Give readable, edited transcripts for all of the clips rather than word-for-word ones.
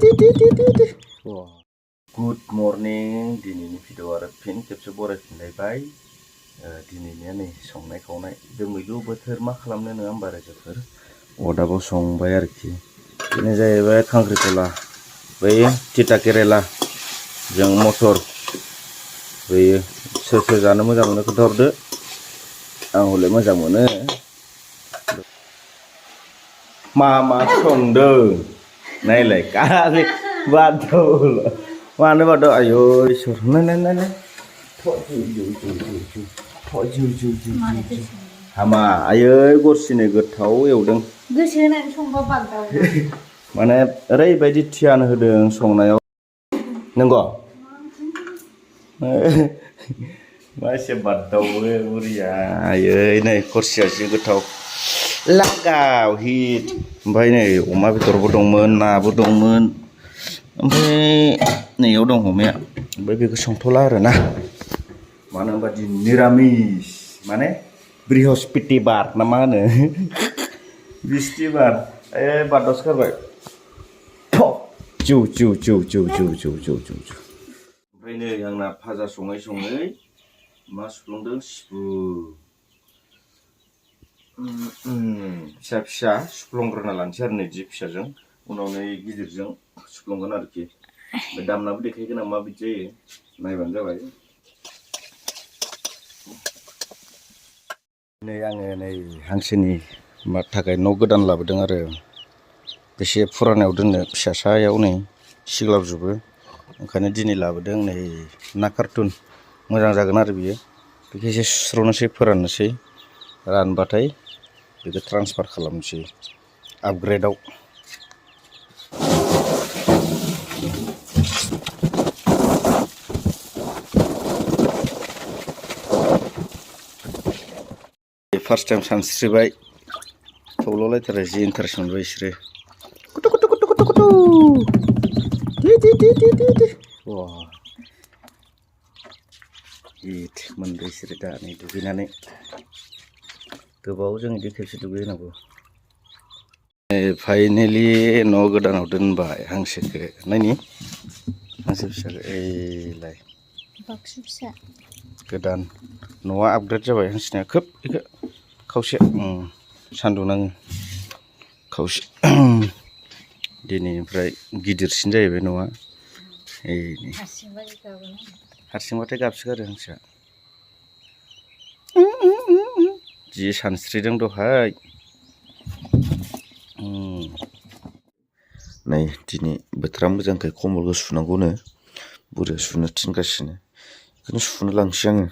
Good morning, दिनैनि video आरो फिन खेबसे बरायफिनलायबाय। दिनैनिया नै संनाय खावनाय दोमैलु बोथोर मा खालामनो नङा होमबा रायजोफोर, अरदाबाव संबाय आरोखि। बेनो जाहैबाय खांख्रिखला, बै तिता केरेला जों मटर, बैयो सोर सोर जानो मोजां मोनो खोन्थाहरदो। आं हले मोजां मोनो। मा संदों नायलाय खालि बाथौल' मानो बाथौ आयौ इसोर नाय हामा आयै गरसिनो गोथाव एवदों गोसो होनानै संबा बागदाव माने ओरैबायदि धियान होदों संनायाव नंगौ मा एसे बादावो बुरिया आयै नै गरसिया जि गोथाव लागाव हिट ओमफ्राय नै अमा बेदरबो दंमोन नाबो दंमोन ओमफ्राय नैयाव दं अमाया ओमफ्राय बेखौ संथ'ला आरोना मानो होनबा दिनै निरामिस माने बृहस्पतिबार ना मा होनो बिस्तिबार बारदावसो गारबाय जौ ओमफ्राय नै आंना भाजा सङै मा सुफ्लंदों सिबुं फिसा फिसा सुफ्लंग्रोना लानोसै आरो नै जि फिसाजों उनाव नै गिदिरजों सुफ्लंगोन आरोखि दामनाबो देखायगोन आं माबायदि जायो नायबानो जाबाय। नै आङो नै हांसोनि थाखाय न' गोदान लाबोदों आरो एसे फुरानायाव दोननो फिसा सायाव नै सिग्लाबजोबो ओंखायनो दिनै लाबोदों नै ना कार्टुन मोजां जागोन आरो बियो बेखौ एसे सुस्र'नोसै फोराननोसै रानबाथाय बेखौ ट्रान्सफार खालामनोसै आपग्रेडाव। फार्स्ट टाइम सानस्रिबाय थौलायलायथारो जि इन्टारेस्ट मोनबाय बिसोरो हिट मोनबाय बिसोरो दा नै दुगैनानै गोबावजों बिदि खेबसे दुगैहोनांगौ। फाइनेलि न' गोदानाव दोनबाय हांसोखौ नायनि हांसो फिसाखौ ओइलाय बाक्सु फिसा गोदान न'आ आपग्रेड जाबाय हांसोनिया खोब बेखौ खावसे सान्दुं नाङो खावसे दिनैनिफ्राय गिदिरसिन जाहैबाय न'आ हारसिंबाथाय गाबसोगारो हांसोआ जि सानस्रिदों दहाय नै दिनै बोथोरा मोजांखाय कम्बलखौ सुनांगौनो बुरैया सुनो थिनगासिनो बेखौनो सुनो लांसै आङो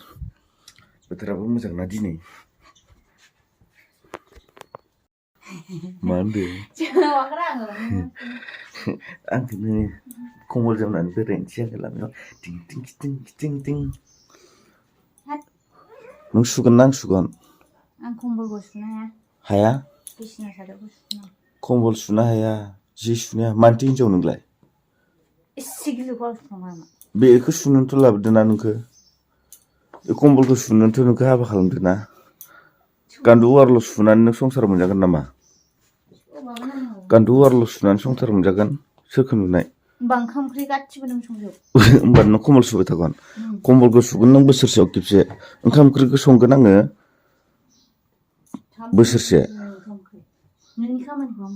बोथोराबो मोजां ना दिनै मा होनदों आंखौनो कम्बल जोमनानै बेरायनोसै आङो लामायाव टिं नों सुगोन ना आं सुगोन आं कम्बलखौ सुनो हाया बिसिना सादरखौ सुनो कम्बल सुनो हाया जि सुनो हाया मानोथो हिनजाव नोंलाय एसे गिलुखौ बेखौ सुनोथ' लाबोदो ना नोंखौ बे कम्बलखौ सुनोथ' नोंखौ हाबा खालामदो ना गान्दु वारल' सुनानै नों संसार मोनजागोन नामा गान्दु वारल' सुनानै संसार मोनजागोन सोरखौ नुनाय होमबा ओंखाम ओंख्रि गासिबो नों संजोब होमबा नों कम्बल सुबाय थागोन कम्बलखौ सुगोन नों बोसोरसेयाव खेबसे ओंखाम ओंख्रिखौ संगोन आङो बोसोरसे नोंनि खामानिखौ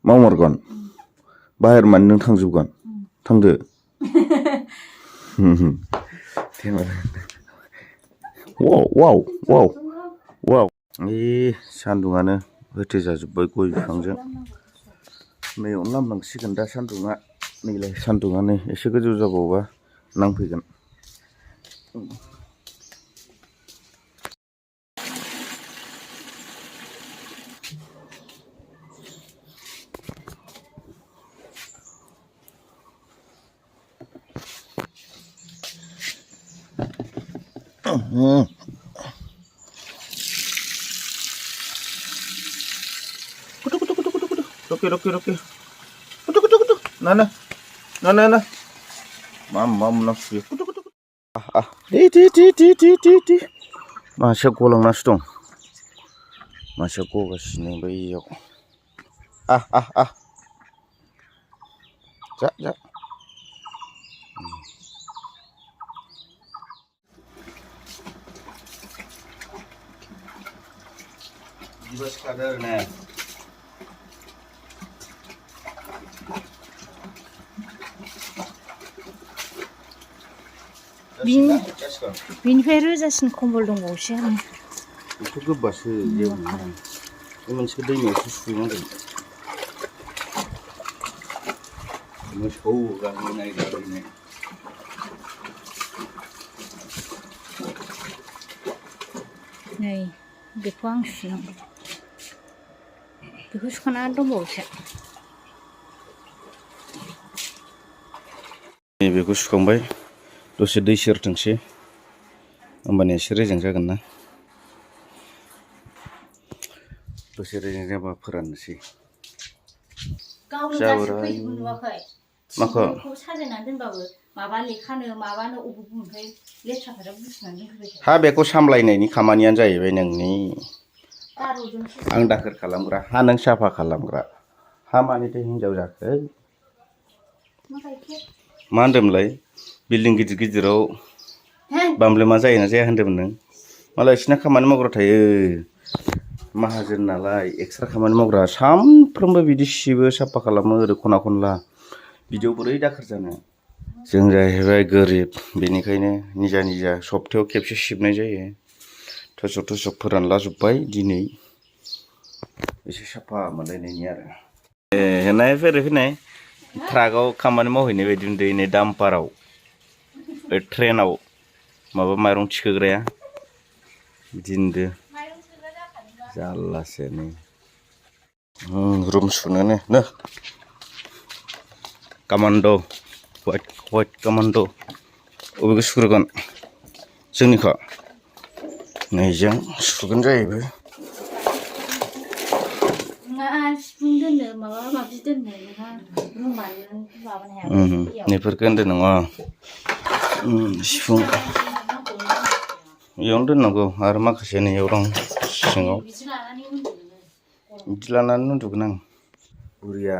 मावमारगोन बाहेर माने नों थांजोबगोन थांदो वाव सान्दुङानो होथेजाजोब्बाय गय बिफांजों नैयावनो लामनांसिगोन दा सान्दुङा नैलाय सान्दुङा नै एसे गोजौ जाबावबा नांफैगोन। Roke. Nana. Mam nafsu. Di. Masya golaंनासो dong. Masya gagaसिनो बैयाव. जा बिदिबा सिखादो आरो ने बिनिफ्राय रोजासिन कम्बल दंबावोसो आरो बेथ' गोबासो जेबो नङा बे मोनसेखौ दैमायावसो सुनांगोन मोसौ गारहैनाय गारहैनाय नै बेखौ आं सुनांगौ बेखौ सुखाना दंबावोसो बेखौ सुखांबाय दसे दै सेरथोंसै होमबानिया एसे रेजें जागोन ना दसे रेजें जाबा फोराननोसै गावनो गासै फैजोबो नुवाखै बेखौ साजायनानै दोनबाबो माबा लेखानो माबानो अबेनिफ्राय लेथ्राफोरा बुथुमनानै दोनफैबाय हा बेखौ सामलायनायनि खामानियानो जाहैबाय नोंनि आं दाखोर खालामग्रा हा नों साफा खालामग्रा हा मानिथो हिनजाव जाखो मा होनदोंमोनलाय बिल्डिं गिदिर गिदिराव बामब्ले मा जायोना जाया होनदोंमोन नों मालाय बिसिना खामानि मावग्रा थायो माहाजोन नालाय एक्सट्रा खामानि मावग्रा सामफ्रोमबो बिदि सिबो साफा खालामो ओरै खना खनला बिदियाव बोरै दाखोर जानो जों जाहैबाय गोरिब बेनिखायनो निजा निजा सप्तायाव खेबसे सिबनाय जायो थसक थसक फोरानला जोब्बाय दिनै एसे साफा मोनलायनायनि आरो हेनाय फैरै फैनाय ट्राकआव खामानि मावहैनाय बायदि नुदों नै दाम्पाराव ट्रेनाव माबा माइरं थिखोग्राया बिदि नुदों जारलासो नै रुम सुनोनो नो कामान्ड' वाइट कामान्ड' अबेखौ सुग्रोगोन जोंनिखौ नैजों सुगोन जाहैबाय सिफुं दोननो माबा माबि दोननो नोंहा रुम बानायनानै माबानो हाया बेफोरखौ होनदों नङा सिफुं इयावनो दोननांगौ आरो माखासे नैयाव दं सिङाव बिदि लानानै उन्दुगोन आं बुरिया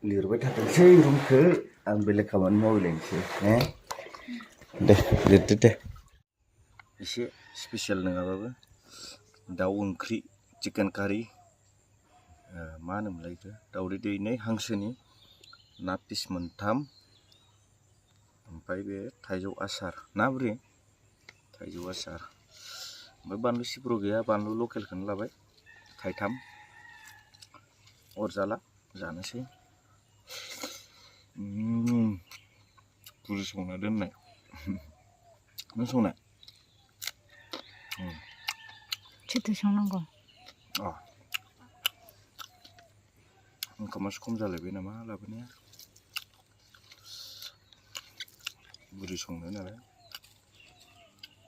लिरबाय थाथोंसै रुमखौ आं बेलेग खामानि मावलायनोसै ने दे लिरदो दे एसे स्पेसियेल नङाबाबो दाउ ओंख्रि चिकेन कारि मा होनोमोनलाय बेखौ दाउदै दैनै हांसोनि ना पिस 3 ओमफ्राय बे थाइजौ आसार ना बुरि थाइजौ आसार ओमफ्राय बानलु सिब्र' गैया बानलु लकेलखौनो लाबाय थाइथाम अरजाला जानोसै बुरि संना दोननाय नों संनाय सोरथो संनांगौ ओंखामासो खम जालायबाय नामा लाबोनाया बुरि संनो नालाय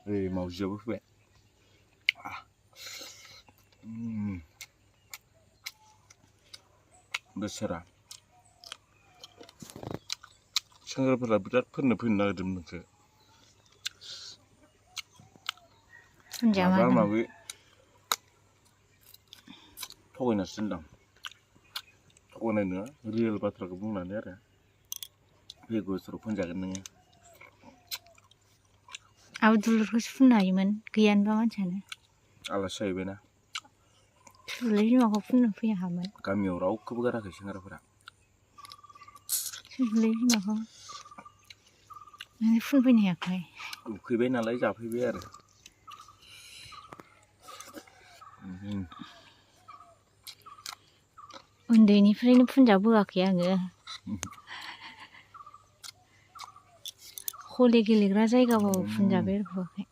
ओइ मावजियाबो फैबाय बोसोरा सेंग्राफोरा बिराद फैनो नागिरदोंमोन नोंखौ माबा माबि थगायनासो दोनदां थगायनाय नङा रियेल बाथ्राखौ बुंनानै आरो फैगौ बोसोराव फैजागोन नोङो आबो दुलुरखौसो फुननो हायोमोन गैयानोबा मानसियानो आलासि जाहैबायना सुलाय बिमाखौ फुननो फैया हामोन गामियाव रावखौबो गाराखै सेंग्राफोरा सुलाय बिमाखौ नों फुनफैनो हायाखै उखैबाय नालाय जाफैबाय आरो उन्दैनिफ्रायनो फुनजाबोआखै आङो हलि गेलेग्रा जायगाबाबो फुनजाबाय आरोखि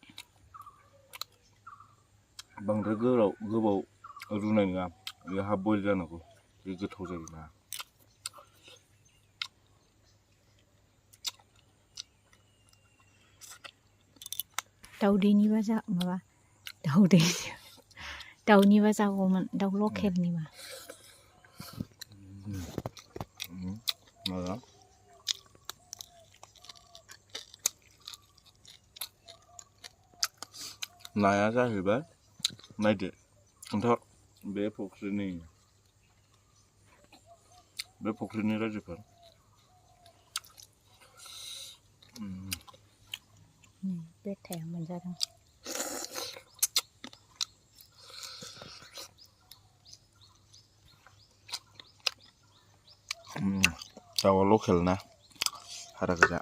बांद्राय गोबाव रुनाय नङा बे हाफ बयल जानांगौ बे गोथाव जायोना दाउदैनिबा माबा दाउनिबा जागौमोन दाउ लकेलनिबा माबा नाया जाहैबाय नायदो खिन्था बे फुख्रिनि रायजोफोर बेथाया मोनजादों। दाउआ लकेल ना हारा गोजा।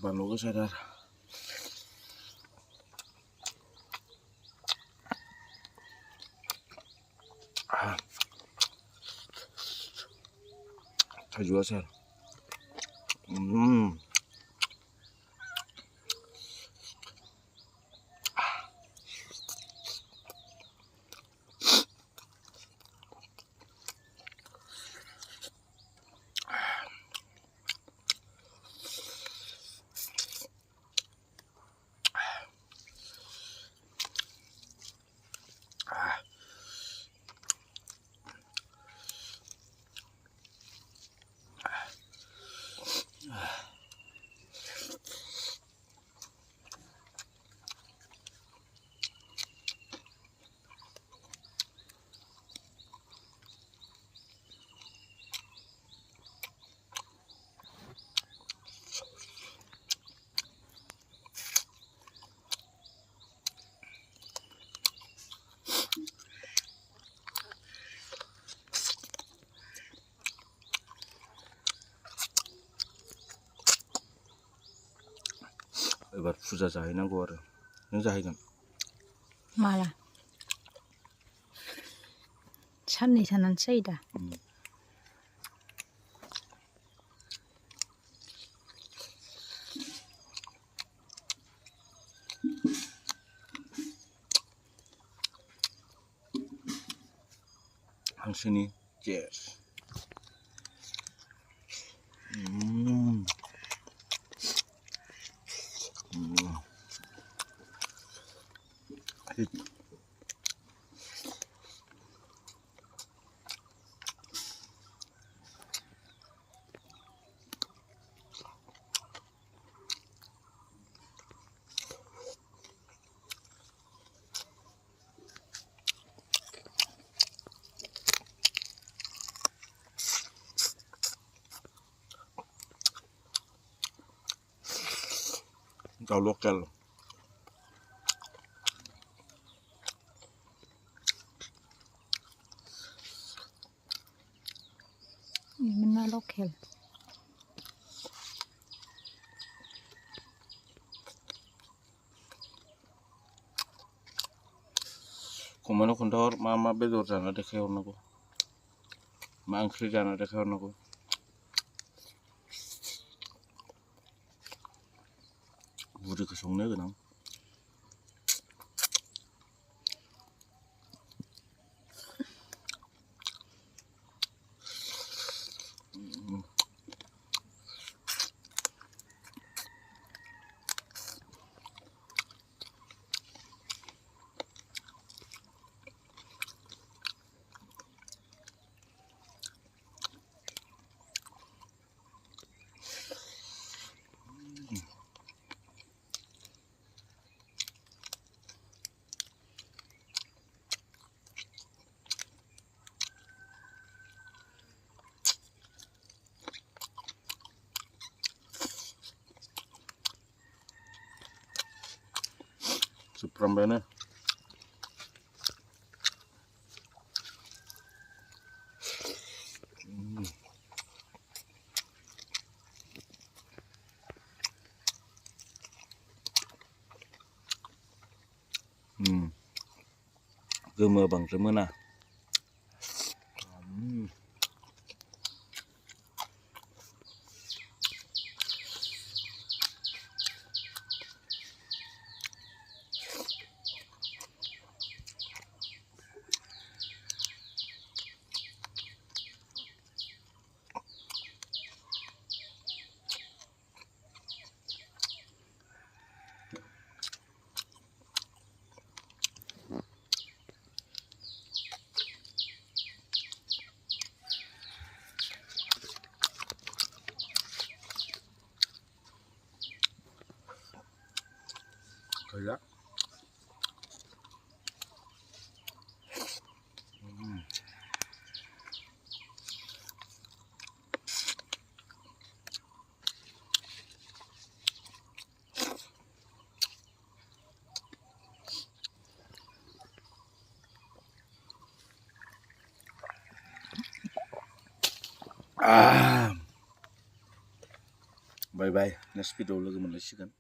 Baru gue sadar. Saya juga sel. एबार फुजा जाहैनांगौ आरो नों जाहैगोन माला साननै थानानैसो जायो दा हांसोनि chess daun lokal. Ini mana lokal. Kemana kontor mama bedor jana देखायहरनांगौ मा ओंख्रि जाना देखायहरनांगौ बुरिखौ संनो गोनां Suprambaina गोमो बांद्राय मोना गैला बाय बाय नेक्स्ट भिडिअ लोगो मोनलायसिगोन